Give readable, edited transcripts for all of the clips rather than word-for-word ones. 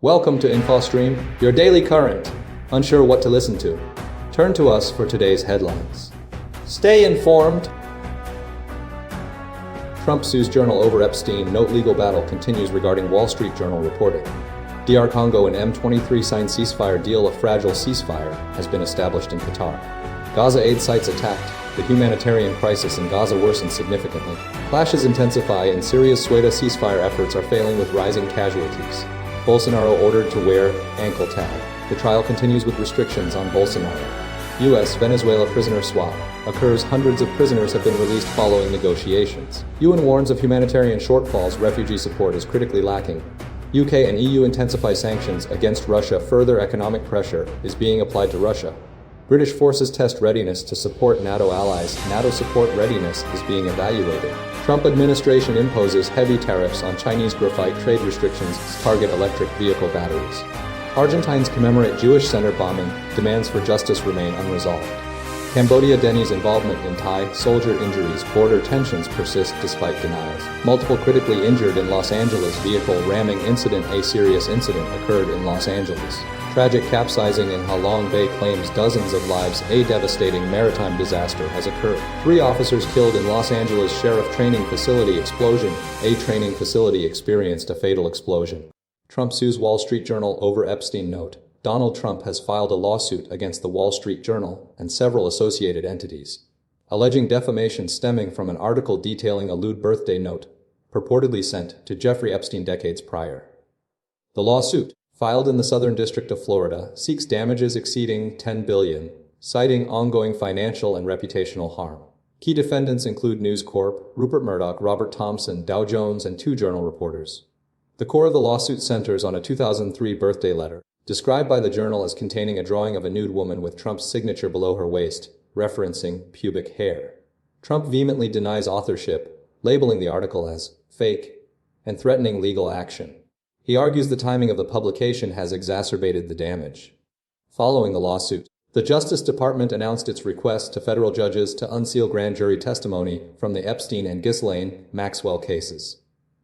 Welcome to InfoStream, your daily current. Unsure what to listen to? Turn to us for today's headlines. Stay informed. Trump sues Journal over Epstein. Note legal battle continues regarding Wall Street Journal reporting. DR Congo and M23 signed ceasefire deal. A fragile ceasefire has been established in Qatar. Gaza aid sites attacked. The humanitarian crisis in Gaza worsens significantly. Clashes intensify and Syria's Sweida ceasefire efforts are failing with rising casualties. Bolsonaro ordered to wear ankle tag. The trial continues with restrictions on Bolsonaro. US-Venezuela prisoner swap occurs. Hundreds of prisoners have been released following negotiations. UN warns of humanitarian shortfalls. Refugee support is critically lacking. UK and EU intensify sanctions against Russia. Further economic pressure is being applied to Russia. British forces test readiness to support NATO allies. NATO support readiness is being evaluated. Trump administration imposes heavy tariffs on Chinese graphite. Trade restrictions target electric vehicle batteries. Argentines commemorate Jewish center bombing. Demands for justice remain unresolved. Cambodia denies involvement in Thai soldier injuries. Border tensions persist despite denials. Multiple critically injured in Los Angeles. Vehicle ramming incident. A serious incident occurred in Los Angeles. Tragic capsizing in Halong Bay claims dozens of lives. A devastating maritime disaster has occurred. 3 officers killed in Los Angeles Sheriff Training Facility explosion. A training facility experienced a fatal explosion. Trump sues Wall Street Journal over Epstein. Note: Donald Trump has filed a lawsuit against the Wall Street Journal and several associated entities, alleging defamation stemming from an article detailing a lewd birthday note purportedly sent to Jeffrey Epstein decades prior. The lawsuit, filed in the Southern District of Florida, seeks damages exceeding $10 billion, citing ongoing financial and reputational harm. Key defendants include News Corp, Rupert Murdoch, Robert Thompson, Dow Jones, and 2 Journal reporters. The core of the lawsuit centers on a 2003 birthday letter, described by the Journal as containing a drawing of a nude woman with Trump's signature below her waist, referencing pubic hair. Trump vehemently denies authorship, labeling the article as fake and threatening legal action. He argues the timing of the publication has exacerbated the damage. Following the lawsuit, the Justice Department announced its request to federal judges to unseal grand jury testimony from the Epstein and Ghislaine Maxwell cases.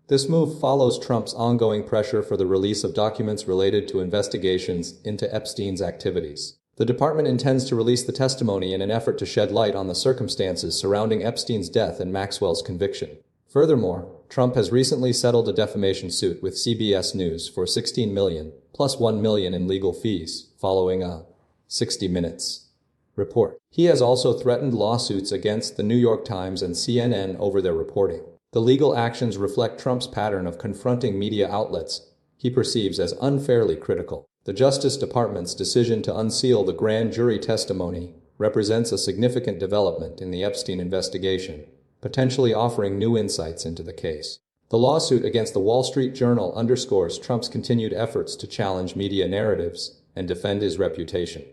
This move follows Trump's ongoing pressure for the release of documents related to investigations into Epstein's activities. The department intends to release the testimony in an effort to shed light on the circumstances surrounding Epstein's death and Maxwell's conviction. Furthermore, Trump has recently settled a defamation suit with CBS News for $16 million, plus $1 million in legal fees, following a 60 Minutes report. He has also threatened lawsuits against the New York Times and CNN over their reporting. The legal actions reflect Trump's pattern of confronting media outlets he perceives as unfairly critical. The Justice Department's decision to unseal the grand jury testimony represents a significant development in the Epstein investigation, potentially offering new insights into the case. The lawsuit against the Wall Street Journal underscores Trump's continued efforts to challenge media narratives and defend his reputation.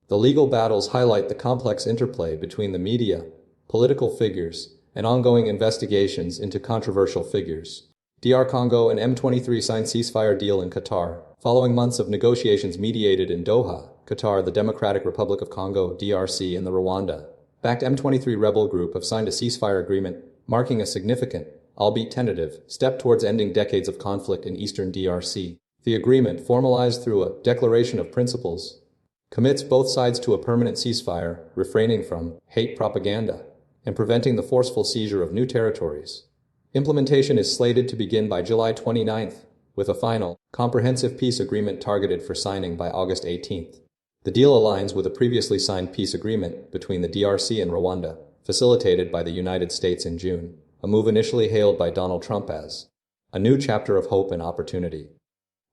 The legal battles highlight the complex interplay between the media, political figures, and ongoing investigations into controversial figures. DR Congo and M23 signed ceasefire deal in Qatar. Following months of negotiations mediated in Doha, Qatar, the Democratic Republic of Congo, DRC, and the Rwanda-backed M23 rebel group have signed a ceasefire agreement, marking a significant, albeit tentative, step towards ending decades of conflict in eastern DRC. The agreement, formalized through a declaration of principles, commits both sides to a permanent ceasefire, refraining from hate propaganda and preventing the forceful seizure of new territories. Implementation is slated to begin by July 29th, with a final, comprehensive peace agreement targeted for signing by August 18th. The deal aligns with a previously signed peace agreement between the DRC and Rwanda, facilitated by the United States in June, a move initially hailed by Donald Trump as a new chapter of hope and opportunity.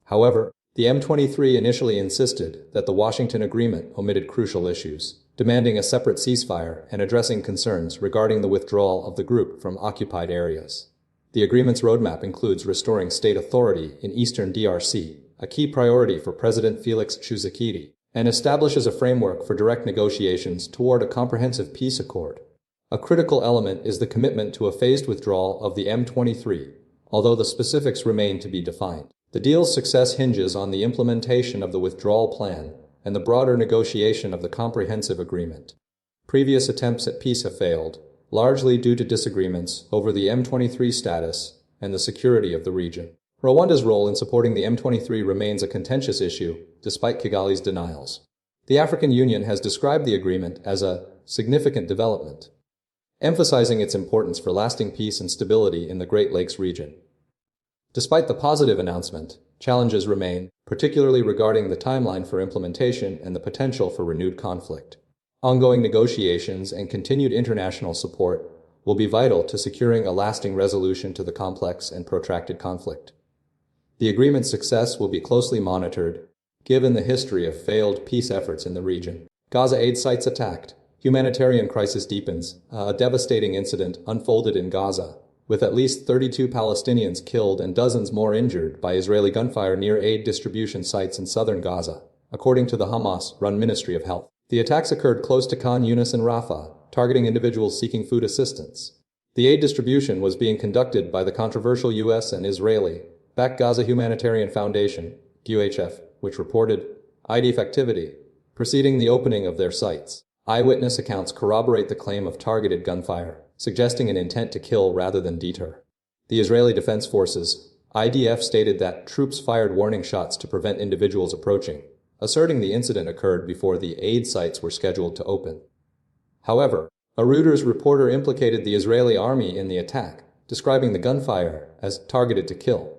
However, the M23 initially insisted that the Washington agreement omitted crucial issues, demanding a separate ceasefire and addressing concerns regarding the withdrawal of the group from occupied areas. The agreement's roadmap includes restoring state authority in eastern DRC, a key priority for President Felix Tshisekedi, and establishes a framework for direct negotiations toward a comprehensive peace accord. A critical element is the commitment to a phased withdrawal of the M23, although the specifics remain to be defined. The deal's success hinges on the implementation of the withdrawal plan and the broader negotiation of the comprehensive agreement. Previous attempts at peace have failed, largely due to disagreements over the M23 status and the security of the region. Rwanda's role in supporting the M23 remains a contentious issue, despite Kigali's denials. The African Union has described the agreement as a significant development, emphasizing its importance for lasting peace and stability in the Great Lakes region. Despite the positive announcement, challenges remain, particularly regarding the timeline for implementation and the potential for renewed conflict. Ongoing negotiations and continued international support will be vital to securing a lasting resolution to the complex and protracted conflict. The agreement's success will be closely monitored, given the history of failed peace efforts in the region. Gaza aid sites attacked. Humanitarian crisis deepens. A devastating incident unfolded in Gaza, with at least 32 Palestinians killed and dozens more injured by Israeli gunfire near aid distribution sites in southern Gaza, according to the Hamas-run Ministry of Health. The attacks occurred close to Khan Yunis and Rafah, targeting individuals seeking food assistance. The aid distribution was being conducted by the controversial U.S. and Israeli-backed Gaza Humanitarian Foundation, UHF, which reported IDF activity preceding the opening of their sites. Eyewitness accounts corroborate the claim of targeted gunfire, suggesting an intent to kill rather than deter. The Israeli Defense Forces, IDF, stated that troops fired warning shots to prevent individuals approaching, asserting the incident occurred before the aid sites were scheduled to open. However, a Reuters reporter implicated the Israeli army in the attack, describing the gunfire as targeted to kill.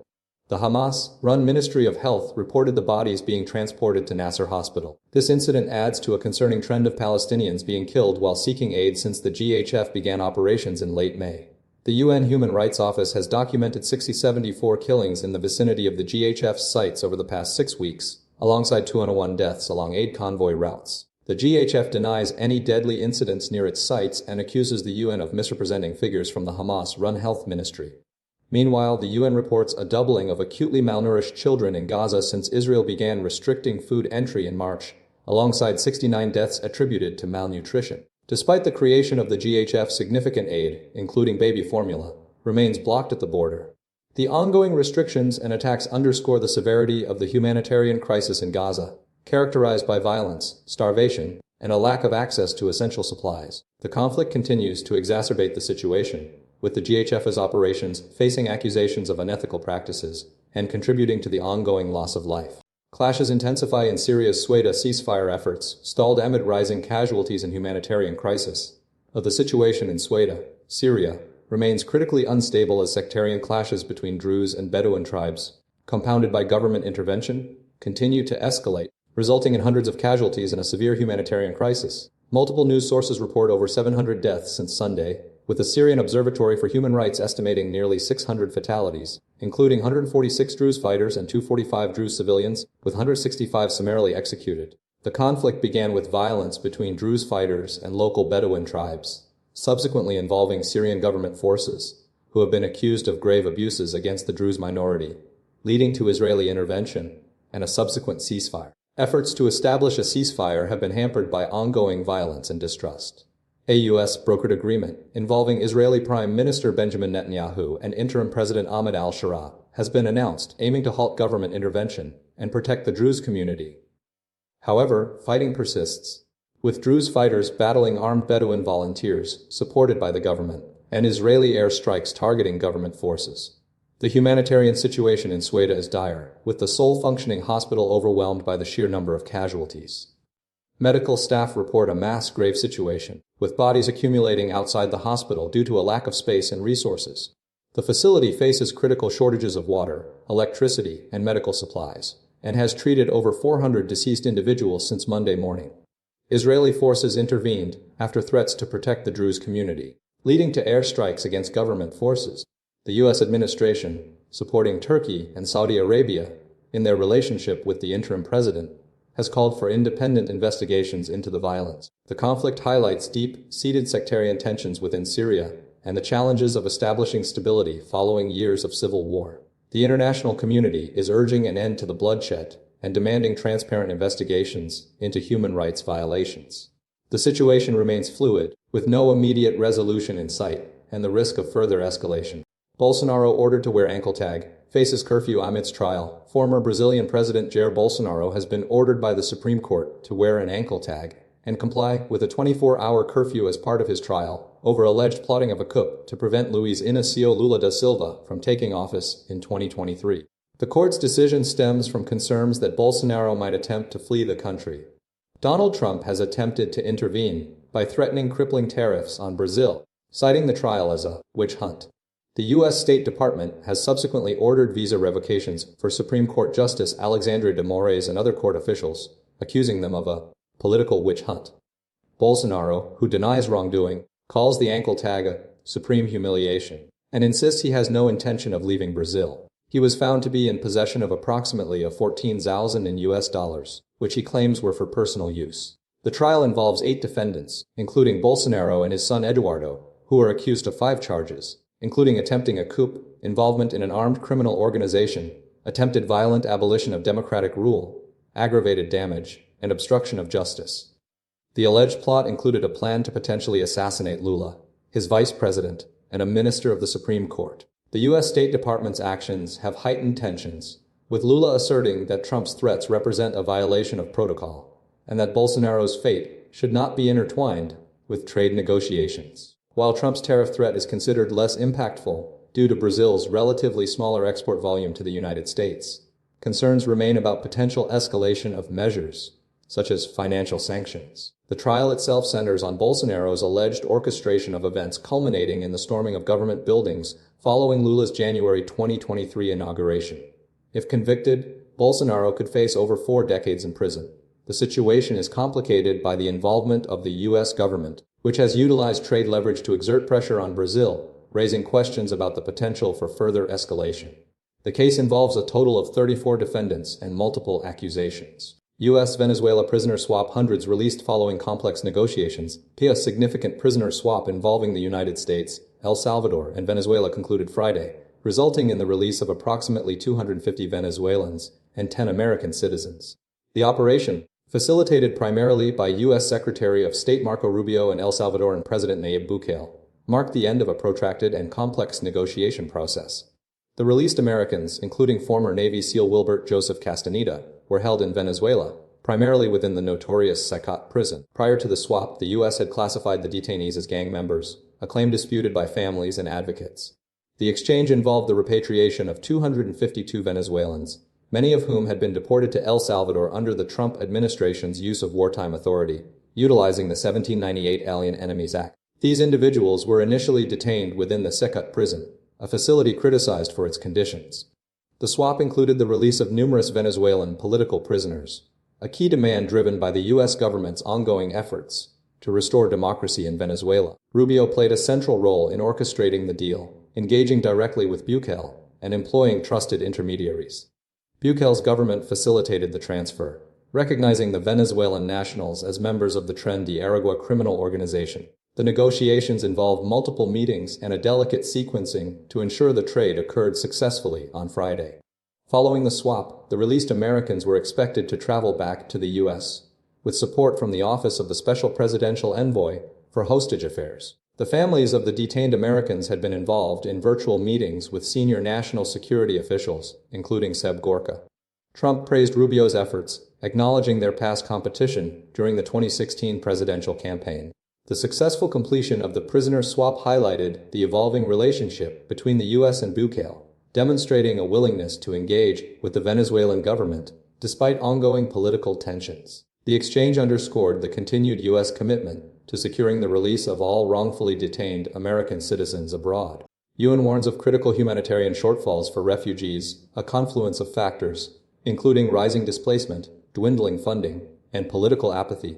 The Hamas-run Ministry of Health reported the bodies being transported to Nasser Hospital. This incident adds to a concerning trend of Palestinians being killed while seeking aid since the GHF began operations in late May. The UN Human Rights Office has documented 74 killings in the vicinity of the GHF's sites over the past 6 weeks, alongside 201 deaths along aid convoy routes. The GHF denies any deadly incidents near its sites and accuses the UN of misrepresenting figures from the Hamas-run health ministry. Meanwhile, the UN reports a doubling of acutely malnourished children in Gaza since Israel began restricting food entry in March, alongside 69 deaths attributed to malnutrition. Despite the creation of the GHF, significant aid, including baby formula, remains blocked at the border. The ongoing restrictions and attacks underscore the severity of the humanitarian crisis in Gaza, characterized by violence, starvation, and a lack of access to essential supplies. The conflict continues to exacerbate the situation, with the GHF's operations facing accusations of unethical practices and contributing to the ongoing loss of life. Clashes intensify in Syria's Sweida ceasefire efforts, stalled amid rising casualties and humanitarian crisis. The situation in Sweida, Syria, remains critically unstable as sectarian clashes between Druze and Bedouin tribes, compounded by government intervention, continue to escalate, resulting in hundreds of casualties and a severe humanitarian crisis. Multiple news sources report over 700 deaths since Sunday, with the Syrian Observatory for Human Rights estimating nearly 600 fatalities, including 146 Druze fighters and 245 Druze civilians, with 165 summarily executed. The conflict began with violence between Druze fighters and local Bedouin tribes, subsequently involving Syrian government forces, who have been accused of grave abuses against the Druze minority, leading to Israeli intervention and a subsequent ceasefire. Efforts to establish a ceasefire have been hampered by ongoing violence and distrust. A U.S.-brokered agreement involving Israeli Prime Minister Benjamin Netanyahu and interim President Ahmed al-Shara has been announced, aiming to halt government intervention and protect the Druze community. However, fighting persists, with Druze fighters battling armed Bedouin volunteers supported by the government and Israeli airstrikes targeting government forces. The humanitarian situation in Sweida is dire, with the sole functioning hospital overwhelmed by the sheer number of casualties. Medical staff report a mass grave situation, with bodies accumulating outside the hospital due to a lack of space and resources. The facility faces critical shortages of water, electricity, and medical supplies, and has treated over 400 deceased individuals since Monday morning. Israeli forces intervened after threats to protect the Druze community, leading to airstrikes against government forces. The U.S. administration, supporting Turkey and Saudi Arabia in their relationship with the interim president, has called for independent investigations into the violence. The conflict highlights deep-seated sectarian tensions within Syria and the challenges of establishing stability following years of civil war. The international community is urging an end to the bloodshed and demanding transparent investigations into human rights violations. The situation remains fluid, with no immediate resolution in sight and the risk of further escalation. Bolsonaro, ordered to wear ankle tag, faces curfew amidst trial. Former Brazilian President Jair Bolsonaro has been ordered by the Supreme Court to wear an ankle tag and comply with a 24-hour curfew as part of his trial over alleged plotting of a coup to prevent Luiz Inácio Lula da Silva from taking office in 2023. The court's decision stems from concerns that Bolsonaro might attempt to flee the country. Donald Trump has attempted to intervene by threatening crippling tariffs on Brazil, citing the trial as a witch hunt. The U.S. State Department has subsequently ordered visa revocations for Supreme Court Justice Alexandre de Moraes and other court officials, accusing them of a political witch hunt. Bolsonaro, who denies wrongdoing, calls the ankle tag a supreme humiliation, and insists he has no intention of leaving Brazil. He was found to be in possession of approximately $14,000 in US dollars, which he claims were for personal use. The trial involves 8 defendants, including Bolsonaro and his son Eduardo, who are accused of 5 charges, including attempting a coup, involvement in an armed criminal organization, attempted violent abolition of democratic rule, aggravated damage, and obstruction of justice. The alleged plot included a plan to potentially assassinate Lula, his vice president, and a minister of the Supreme Court. The U.S. State Department's actions have heightened tensions, with Lula asserting that Trump's threats represent a violation of protocol, and that Bolsonaro's fate should not be intertwined with trade negotiations. While Trump's tariff threat is considered less impactful due to Brazil's relatively smaller export volume to the United States, concerns remain about potential escalation of measures, such as financial sanctions. The trial itself centers on Bolsonaro's alleged orchestration of events culminating in the storming of government buildings following Lula's January 2023 inauguration. If convicted, Bolsonaro could face over 4 decades in prison. The situation is complicated by the involvement of the U.S. government, which has utilized trade leverage to exert pressure on Brazil, raising questions about the potential for further escalation. The case involves a total of 34 defendants and multiple accusations. US-Venezuela prisoner swap hundreds released following complex negotiations. A significant prisoner swap involving the United States, El Salvador, and Venezuela concluded Friday, resulting in the release of approximately 250 Venezuelans and 10 American citizens. The operation, facilitated primarily by U.S. Secretary of State Marco Rubio and El Salvadoran President Nayib Bukele, marked the end of a protracted and complex negotiation process. The released Americans, including former Navy SEAL Wilbert Joseph Castaneda, were held in Venezuela, primarily within the notorious Sacat prison. Prior to the swap, the U.S. had classified the detainees as gang members, a claim disputed by families and advocates. The exchange involved the repatriation of 252 Venezuelans, many of whom had been deported to El Salvador under the Trump administration's use of wartime authority, utilizing the 1798 Alien Enemies Act. These individuals were initially detained within the Sacat prison, a facility criticized for its conditions. The swap included the release of numerous Venezuelan political prisoners, a key demand driven by the U.S. government's ongoing efforts to restore democracy in Venezuela. Rubio played a central role in orchestrating the deal, engaging directly with Bukele and employing trusted intermediaries. Bukele's government facilitated the transfer, recognizing the Venezuelan nationals as members of the Tren de Aragua criminal organization. The negotiations involved multiple meetings and a delicate sequencing to ensure the trade occurred successfully on Friday. Following the swap, the released Americans were expected to travel back to the U.S., with support from the Office of the Special Presidential Envoy for Hostage Affairs. The families of the detained Americans had been involved in virtual meetings with senior national security officials, including Seb Gorka. Trump praised Rubio's efforts, acknowledging their past competition during the 2016 presidential campaign. The successful completion of the prisoner swap highlighted the evolving relationship between the U.S. and Bukele, demonstrating a willingness to engage with the Venezuelan government despite ongoing political tensions. The exchange underscored the continued U.S. commitment to securing the release of all wrongfully detained American citizens abroad. UN warns of critical humanitarian shortfalls for refugees, a confluence of factors, including rising displacement, dwindling funding, and political apathy,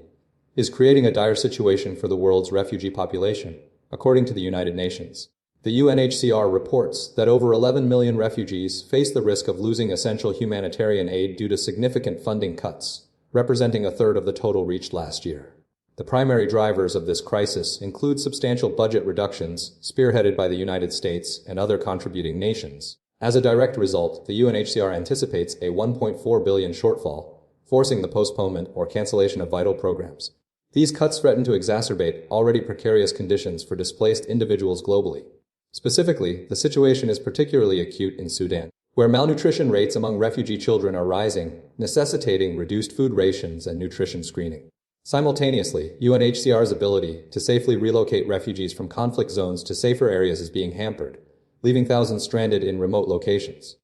is creating a dire situation for the world's refugee population, according to the United Nations. The UNHCR reports that over 11 million refugees face the risk of losing essential humanitarian aid due to significant funding cuts, representing a third of the total reached last year. The primary drivers of this crisis include substantial budget reductions spearheaded by the United States and other contributing nations. As a direct result, the UNHCR anticipates a $1.4 billion shortfall, forcing the postponement or cancellation of vital programs. These cuts threaten to exacerbate already precarious conditions for displaced individuals globally. Specifically, the situation is particularly acute in Sudan, where malnutrition rates among refugee children are rising, necessitating reduced food rations and nutrition screening. Simultaneously, UNHCR's ability to safely relocate refugees from conflict zones to safer areas is being hampered, leaving thousands stranded in remote locations.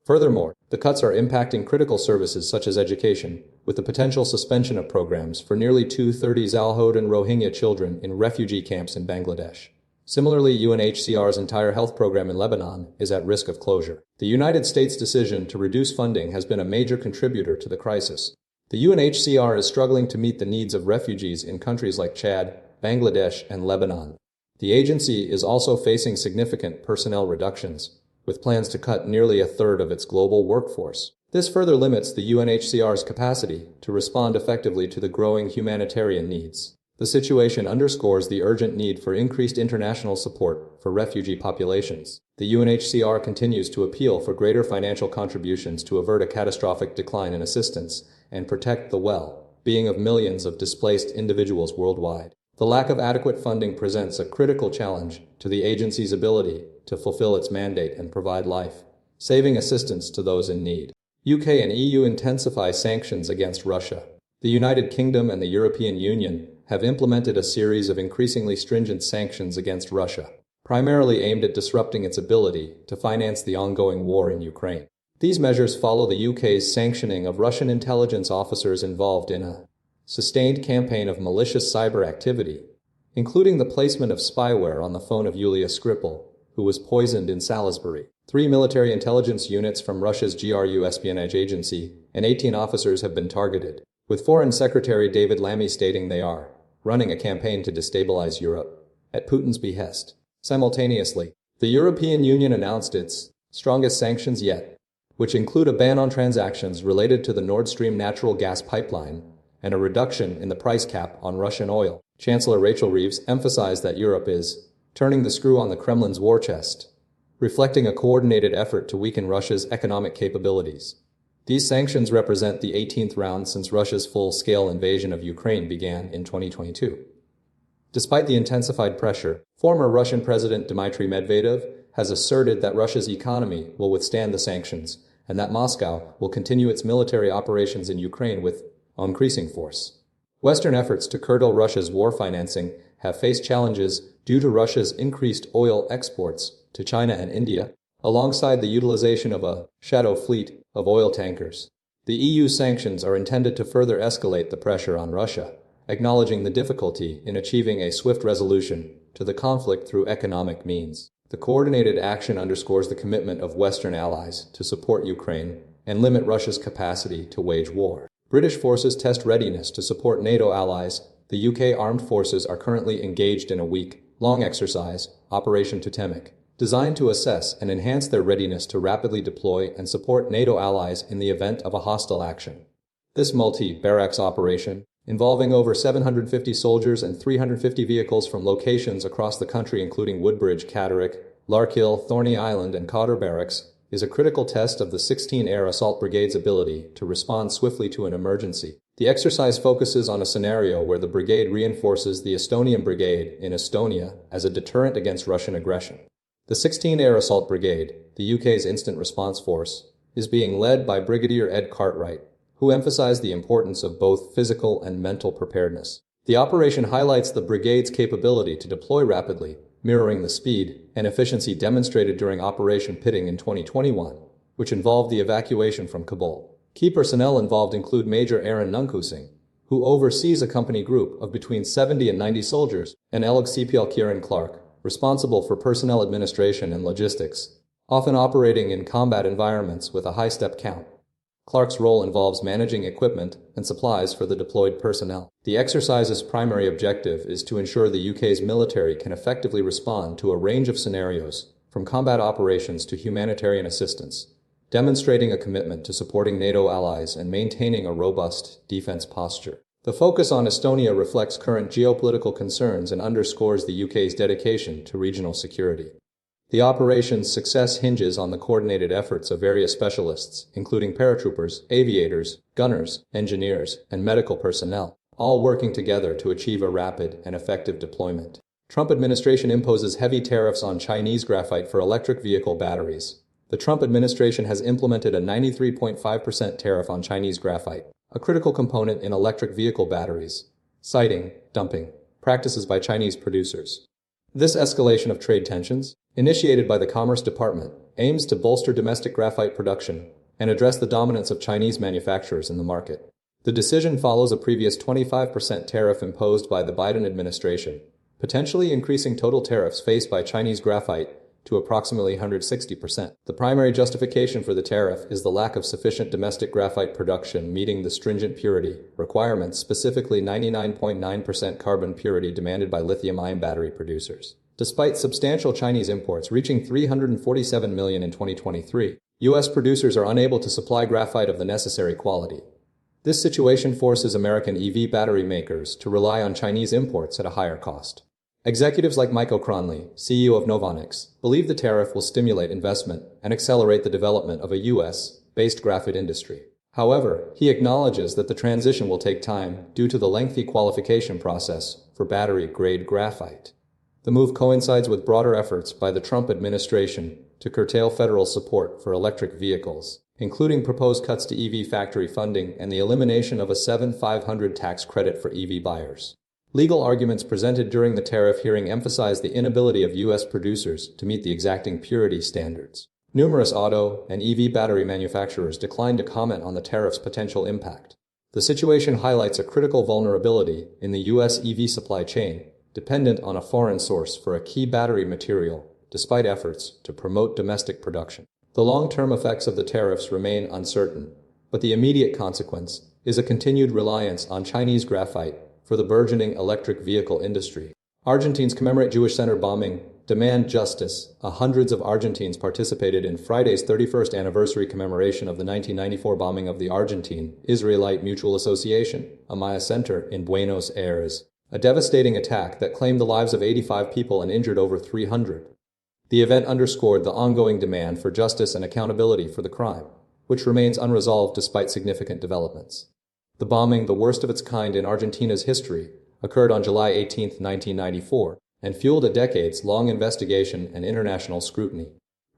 Furthermore, the cuts are impacting critical services such as education, with the potential suspension of programs for nearly 230 Zalhod and Rohingya children in refugee camps in Bangladesh. Similarly, UNHCR's entire health program in Lebanon is at risk of closure. The United States' decision to reduce funding has been a major contributor to the crisis. The UNHCR is struggling to meet the needs of refugees in countries like Chad, Bangladesh, and Lebanon. The agency is also facing significant personnel reductions, with plans to cut nearly a third of its global workforce. This further limits the UNHCR's capacity to respond effectively to the growing humanitarian needs. The situation underscores the urgent need for increased international support for refugee populations. The UNHCR continues to appeal for greater financial contributions to avert a catastrophic decline in assistance and protect the well-being of millions of displaced individuals worldwide. The lack of adequate funding presents a critical challenge to the agency's ability to fulfill its mandate and provide life-saving assistance to those in need. UK and EU intensify sanctions against Russia. The United Kingdom and the European Union have implemented a series of increasingly stringent sanctions against Russia, primarily aimed at disrupting its ability to finance the ongoing war in Ukraine. These measures follow the UK's sanctioning of Russian intelligence officers involved in a sustained campaign of malicious cyber activity, including the placement of spyware on the phone of Yulia Skripal, who was poisoned in Salisbury. 3 military intelligence units from Russia's GRU espionage agency and 18 officers have been targeted, with Foreign Secretary David Lammy stating they are running a campaign to destabilize Europe at Putin's behest. Simultaneously, the European Union announced its strongest sanctions yet, which include a ban on transactions related to the Nord Stream natural gas pipeline and a reduction in the price cap on Russian oil. Chancellor Rachel Reeves emphasized that Europe is turning the screw on the Kremlin's war chest, reflecting a coordinated effort to weaken Russia's economic capabilities. These sanctions represent the 18th round since Russia's full-scale invasion of Ukraine began in 2022. Despite the intensified pressure, former Russian President Dmitry Medvedev has asserted that Russia's economy will withstand the sanctions and that Moscow will continue its military operations in Ukraine with increasing force. Western efforts to curtail Russia's war financing have faced challenges due to Russia's increased oil exports to China and India, alongside the utilization of a shadow fleet of oil tankers. The EU sanctions are intended to further escalate the pressure on Russia, acknowledging the difficulty in achieving a swift resolution to the conflict through economic means. The coordinated action underscores the commitment of Western allies to support Ukraine and limit Russia's capacity to wage war. British forces test readiness to support NATO allies. The UK armed forces are currently engaged in a week-long exercise, Operation Totemic, designed to assess and enhance their readiness to rapidly deploy and support NATO allies in the event of a hostile action. This multi-barracks operation, involving over 750 soldiers and 350 vehicles from locations across the country including Woodbridge, Catterick, Larkhill, Thorney Island, and Cotter Barracks, is a critical test of the 16 Air Assault Brigade's ability to respond swiftly to an emergency. The exercise focuses on a scenario where the brigade reinforces the Estonian Brigade in Estonia as a deterrent against Russian aggression. The 16 Air Assault Brigade, the UK's instant response force, is being led by Brigadier Ed Cartwright, who emphasized the importance of both physical and mental preparedness. The operation highlights the brigade's capability to deploy rapidly, mirroring the speed and efficiency demonstrated during Operation Pitting in 2021, which involved the evacuation from Kabul. Key personnel involved include Major Aaron Nunkusing, who oversees a company group of between 70 and 90 soldiers, and Eleg CPL Kieran Clark, responsible for personnel administration and logistics, often operating in combat environments with a high step count. Clark's role involves managing equipment and supplies for the deployed personnel. The exercise's primary objective is to ensure the UK's military can effectively respond to a range of scenarios, from combat operations to humanitarian assistance, demonstrating a commitment to supporting NATO allies and maintaining a robust defense posture. The focus on Estonia reflects current geopolitical concerns and underscores the UK's dedication to regional security. The operation's success hinges on the coordinated efforts of various specialists, including paratroopers, aviators, gunners, engineers, and medical personnel, all working together to achieve a rapid and effective deployment. Trump administration imposes heavy tariffs on Chinese graphite for electric vehicle batteries. The Trump administration has implemented a 93.5% tariff on Chinese graphite, a critical component in electric vehicle batteries, citing dumping practices by Chinese producers. This escalation of trade tensions, initiated by the Commerce Department, aims to bolster domestic graphite production and address the dominance of Chinese manufacturers in the market. The decision follows a previous 25% tariff imposed by the Biden administration, potentially increasing total tariffs faced by Chinese graphite to approximately 160%. The primary justification for the tariff is the lack of sufficient domestic graphite production meeting the stringent purity requirements, specifically 99.9% carbon purity demanded by lithium-ion battery producers. Despite substantial Chinese imports reaching 347 million in 2023, U.S. producers are unable to supply graphite of the necessary quality. This situation forces American EV battery makers to rely on Chinese imports at a higher cost. Executives like Michael Cronley, CEO of Novonix, believe the tariff will stimulate investment and accelerate the development of a U.S.-based graphite industry. However, he acknowledges that the transition will take time due to the lengthy qualification process for battery-grade graphite. The move coincides with broader efforts by the Trump administration to curtail federal support for electric vehicles, including proposed cuts to EV factory funding and the elimination of a $7,500 tax credit for EV buyers. Legal arguments presented during the tariff hearing emphasized the inability of U.S. producers to meet the exacting purity standards. Numerous auto and EV battery manufacturers declined to comment on the tariff's potential impact. The situation highlights a critical vulnerability in the U.S. EV supply chain, dependent on a foreign source for a key battery material, despite efforts to promote domestic production. The long-term effects of the tariffs remain uncertain, but the immediate consequence is a continued reliance on Chinese graphite for the burgeoning electric vehicle industry. Argentines commemorate Jewish center bombing, demand justice. Hundreds of Argentines participated in Friday's 31st anniversary commemoration of the 1994 bombing of the Argentine-Israelite Mutual Association, Amaya Center in Buenos Aires, a devastating attack that claimed the lives of 85 people and injured over 300. The event underscored the ongoing demand for justice and accountability for the crime, which remains unresolved despite significant developments. The bombing, the worst of its kind in Argentina's history, occurred on July 18, 1994, and fueled a decades-long investigation and international scrutiny.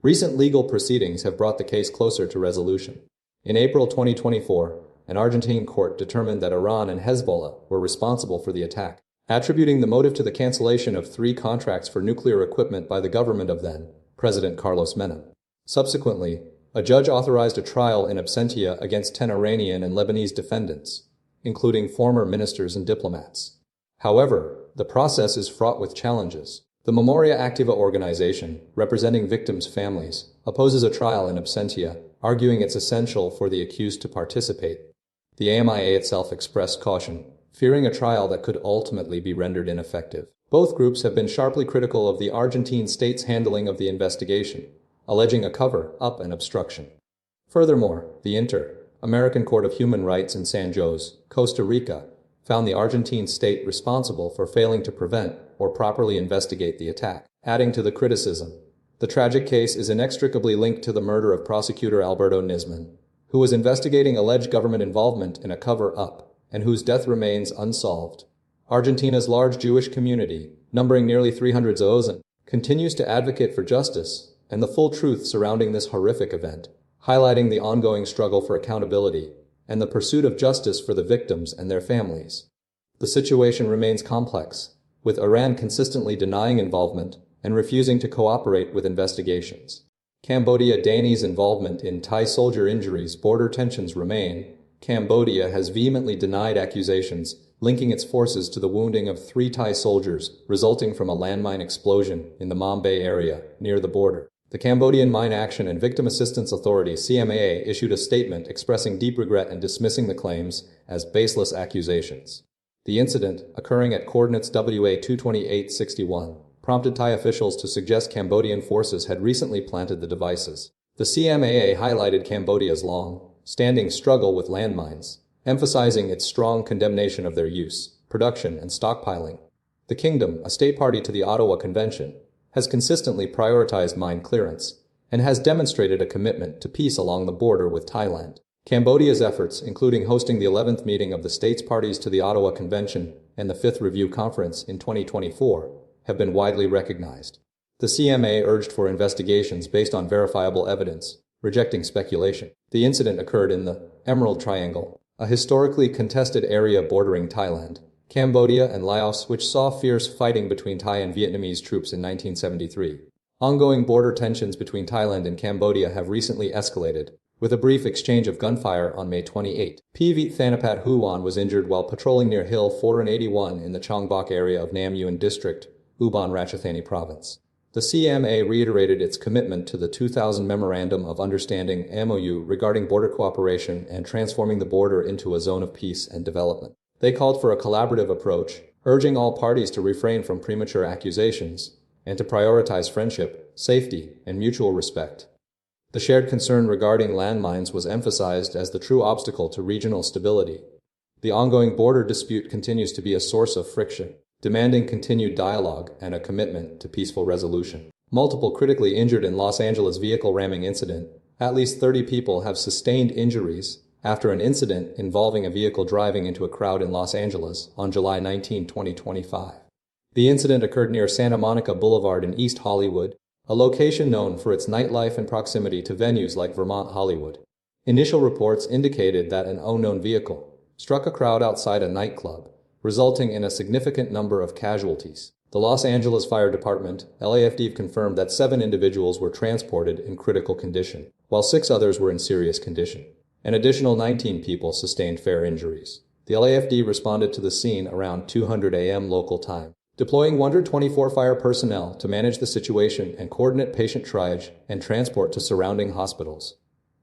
Recent legal proceedings have brought the case closer to resolution. In April 2024, an Argentine court determined that Iran and Hezbollah were responsible for the attack, attributing the motive to the cancellation of 3 contracts for nuclear equipment by the government of then-President Carlos Menem. Subsequently, a judge authorized a trial in absentia against 10 Iranian and Lebanese defendants, including former ministers and diplomats. However, the process is fraught with challenges. The Memoria Activa organization, representing victims' families, opposes a trial in absentia, arguing it's essential for the accused to participate. The AMIA itself expressed caution, fearing a trial that could ultimately be rendered ineffective. Both groups have been sharply critical of the Argentine state's handling of the investigation, alleging a cover-up and obstruction. Furthermore, the Inter-American Court of Human Rights in San Jose, Costa Rica, found the Argentine state responsible for failing to prevent or properly investigate the attack, adding to the criticism. The tragic case is inextricably linked to the murder of prosecutor Alberto Nisman, who was investigating alleged government involvement in a cover-up, and whose death remains unsolved. Argentina's large Jewish community, numbering nearly 300,000, continues to advocate for justice and the full truth surrounding this horrific event, highlighting the ongoing struggle for accountability and the pursuit of justice for the victims and their families. The situation remains complex, with Iran consistently denying involvement and refusing to cooperate with investigations. Cambodia denies involvement in Thai soldier injuries. Border tensions remain. Cambodia has vehemently denied accusations linking its forces to the wounding of 3 Thai soldiers resulting from a landmine explosion in the Mom Bay area near the border. The Cambodian Mine Action and Victim Assistance Authority (CMAA) issued a statement expressing deep regret and dismissing the claims as baseless accusations. The incident, occurring at coordinates WA 22861, prompted Thai officials to suggest Cambodian forces had recently planted the devices. The CMAA highlighted Cambodia's long-standing struggle with landmines, emphasizing its strong condemnation of their use, production, and stockpiling. The kingdom, a state party to the Ottawa Convention, has consistently prioritized mine clearance and has demonstrated a commitment to peace along the border with Thailand. Cambodia's efforts, including hosting the 11th meeting of the states parties to the Ottawa Convention and the 5th Review Conference in 2024, have been widely recognized. The CMA urged for investigations based on verifiable evidence, rejecting speculation. The incident occurred in the Emerald Triangle, a historically contested area bordering Thailand, Cambodia, and Laos, which saw fierce fighting between Thai and Vietnamese troops in 1973. Ongoing border tensions between Thailand and Cambodia have recently escalated, with a brief exchange of gunfire on May 28. PV Thanapat Huwan was injured while patrolling near Hill 481 in the Chongbok area of Nam Yuen District, Ubon Ratchathani Province. The CMA reiterated its commitment to the 2000 Memorandum of Understanding (MOU) regarding border cooperation and transforming the border into a zone of peace and development. They called for a collaborative approach, urging all parties to refrain from premature accusations and to prioritize friendship, safety, and mutual respect. The shared concern regarding landmines was emphasized as the true obstacle to regional stability. The ongoing border dispute continues to be a source of friction, demanding continued dialogue and a commitment to peaceful resolution. Multiple critically injured in Los Angeles vehicle ramming incident. At least 30 people have sustained injuries after an incident involving a vehicle driving into a crowd in Los Angeles on July 19, 2025. The incident occurred near Santa Monica Boulevard in East Hollywood, a location known for its nightlife and proximity to venues like Vermont Hollywood. Initial reports indicated that an unknown vehicle struck a crowd outside a nightclub, resulting in a significant number of casualties. The Los Angeles Fire Department, LAFD, confirmed that 7 individuals were transported in critical condition, while 6 others were in serious condition. An additional 19 people sustained fair injuries. The LAFD responded to the scene around 2:00 a.m. local time, deploying 124 fire personnel to manage the situation and coordinate patient triage and transport to surrounding hospitals.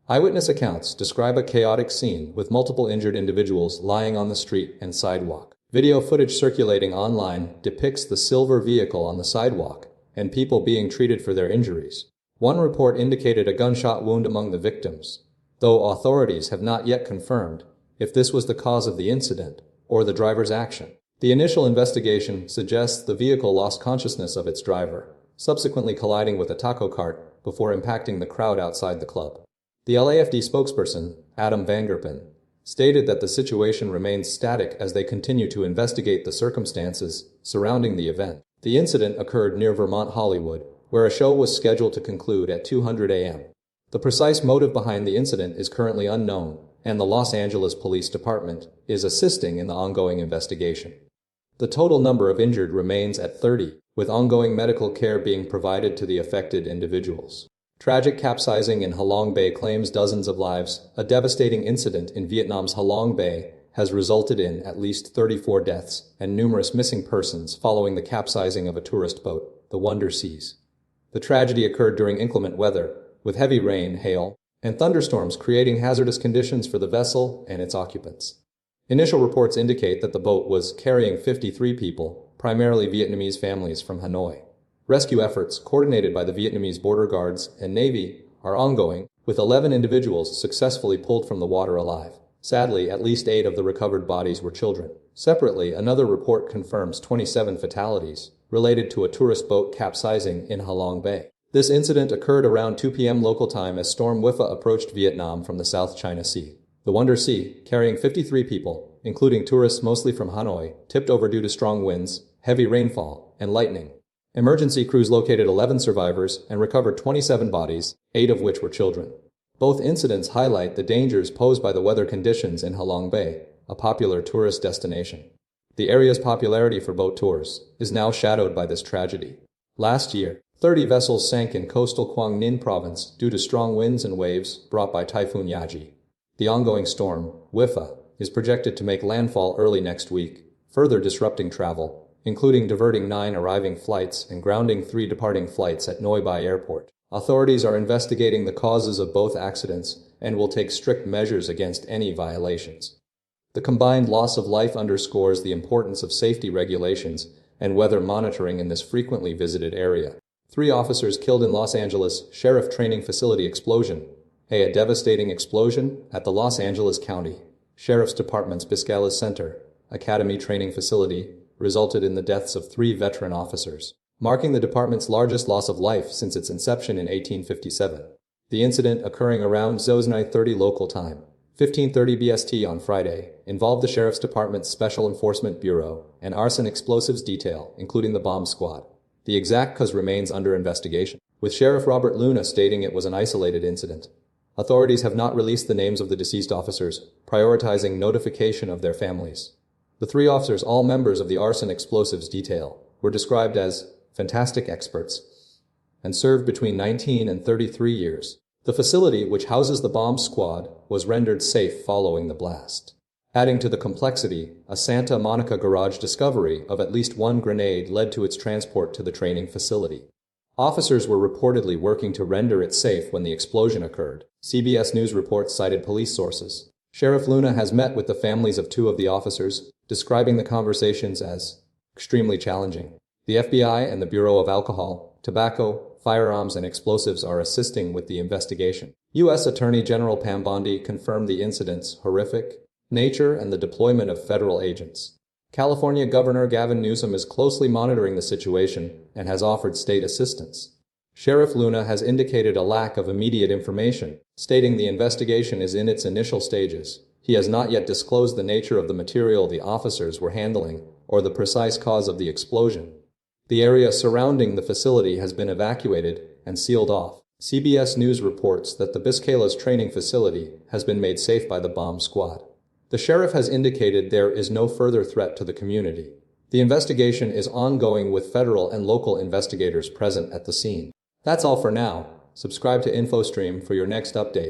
Eyewitness accounts describe a chaotic scene with multiple injured individuals lying on the street and sidewalk. Video footage circulating online depicts the silver vehicle on the sidewalk and people being treated for their injuries. One report indicated a gunshot wound among the victims, though authorities have not yet confirmed if this was the cause of the incident or the driver's action. The initial investigation suggests the vehicle lost consciousness of its driver, subsequently colliding with a taco cart before impacting the crowd outside the club. The LAFD spokesperson, Adam Vangerpen, stated that the situation remains static as they continue to investigate the circumstances surrounding the event. The incident occurred near Vermont Hollywood, where a show was scheduled to conclude at 2:00 a.m. The precise motive behind the incident is currently unknown, and the Los Angeles Police Department is assisting in the ongoing investigation. The total number of injured remains at 30, with ongoing medical care being provided to the affected individuals. Tragic capsizing in Halong Bay claims dozens of lives. A devastating incident in Vietnam's Halong Bay has resulted in at least 34 deaths and numerous missing persons following the capsizing of a tourist boat, the Wonder Seas. The tragedy occurred during inclement weather, with heavy rain, hail, and thunderstorms creating hazardous conditions for the vessel and its occupants. Initial reports indicate that the boat was carrying 53 people, primarily Vietnamese families from Hanoi. Rescue efforts, coordinated by the Vietnamese border guards and Navy, are ongoing, with 11 individuals successfully pulled from the water alive. Sadly, at least 8 of the recovered bodies were children. Separately, another report confirms 27 fatalities related to a tourist boat capsizing in Halong Bay. This incident occurred around 2 p.m. local time as Storm Wifa approached Vietnam from the South China Sea. The Wonder Sea, carrying 53 people, including tourists mostly from Hanoi, tipped over due to strong winds, heavy rainfall, and lightning. Emergency crews located 11 survivors and recovered 27 bodies, 8 of which were children. Both incidents highlight the dangers posed by the weather conditions in Halong Bay, a popular tourist destination. The area's popularity for boat tours is now shadowed by this tragedy. Last year, 30 vessels sank in coastal Quang Ninh province due to strong winds and waves brought by Typhoon Yaji. The ongoing storm, Wifa, is projected to make landfall early next week, further disrupting travel, including diverting 9 arriving flights and grounding 3 departing flights at Noi Bai Airport. Authorities are investigating the causes of both accidents and will take strict measures against any violations. The combined loss of life underscores the importance of safety regulations and weather monitoring in this frequently visited area. 3 officers killed in Los Angeles Sheriff Training Facility explosion. A devastating explosion at the Los Angeles County Sheriff's Department's Biscayne Center Academy Training Facility resulted in the deaths of 3 veteran officers, marking the department's largest loss of life since its inception in 1857. The incident, occurring around 09:30 local time, 15:30 BST on Friday, involved the Sheriff's Department's Special Enforcement Bureau and arson explosives detail, including the bomb squad. The exact cause remains under investigation, with Sheriff Robert Luna stating it was an isolated incident. Authorities have not released the names of the deceased officers, prioritizing notification of their families. The 3 officers, all members of the arson explosives detail, were described as fantastic experts. and served between 19 and 33 years. The facility, which houses the bomb squad, was rendered safe following the blast. Adding to the complexity, a Santa Monica garage discovery of at least one grenade led to its transport to the training facility. Officers were reportedly working to render it safe when the explosion occurred. CBS News reports cited police sources. Sheriff Luna has met with the families of two of the officers, describing the conversations as extremely challenging. The FBI and the Bureau of Alcohol, Tobacco, Firearms, and Explosives are assisting with the investigation. U.S. Attorney General Pam Bondi confirmed the incident's horrific nature and the deployment of federal agents. California Governor Gavin Newsom is closely monitoring the situation and has offered state assistance. Sheriff Luna has indicated a lack of immediate information, stating the investigation is in its initial stages. He has not yet disclosed the nature of the material the officers were handling or the precise cause of the explosion. The area surrounding the facility has been evacuated and sealed off. CBS News reports that the Biscayla's training facility has been made safe by the bomb squad. The sheriff has indicated there is no further threat to the community. The investigation is ongoing with federal and local investigators present at the scene. That's all for now. Subscribe to InfoStream for your next update.